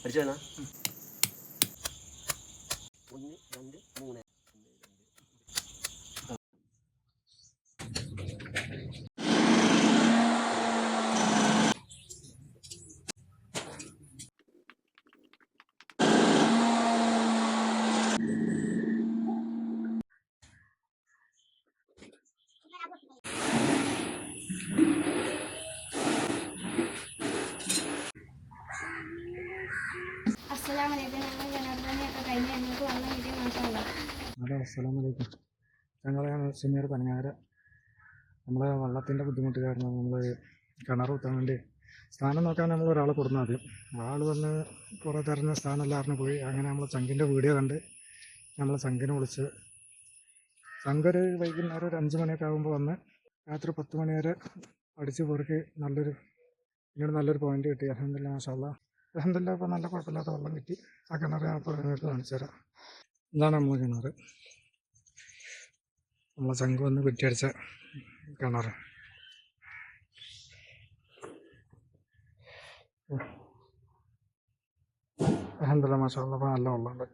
അടിച്ചു വേണ 1 2 3. ഹലോ, അസ്സലാമലൈക്കും. ഞങ്ങളാണ് സമീർ പനങ്ങാര. നമ്മളെ വെള്ളത്തിൻ്റെ ബുദ്ധിമുട്ട് കാരണം നമ്മൾ കിണർ കുത്താൻ വേണ്ടി സ്ഥാനം നോക്കാൻ നമ്മൾ ഒരാളെ കൊടുന്നു. ആദ്യം ആൾ വന്ന് കുറേ തിരഞ്ഞ സ്ഥാനമെല്ലാം അറിഞ്ഞു പോയി. അങ്ങനെ നമ്മൾ ചങ്കിൻ്റെ വീഡിയോ കണ്ട് നമ്മൾ ചങ്കിനെ വിളിച്ച് ചങ്കൊരു വൈകുന്നേരം ഒരു 5 മണിയൊക്കെ ആകുമ്പോൾ വന്ന് രാത്രി 10 മണി വരെ അടിച്ച് പൊറുക്കി നല്ലൊരു പോയിന്റ് കിട്ടി. അൽഹംദുലില്ലാഹ്, മാഷാ അല്ലാഹ്. അൽഹംദുലില്ലാഹ്, ഇപ്പോൾ നല്ല കുഴപ്പമില്ലാത്ത വെള്ളം കിട്ടി. ആ കിണർ അപ്പോൾ നിങ്ങൾക്ക് കാണിച്ചു തരാം. ഇതാണ് നമ്മൾ കിണർ, നമ്മളെ ചങ്ക് വന്ന് കുറ്റിയടിച്ച കിണർ. അൽഹംദുലില്ലാഹ്, മാഷാ അല്ലാഹ്, ഇപ്പോൾ നല്ല വെള്ളമുണ്ട്.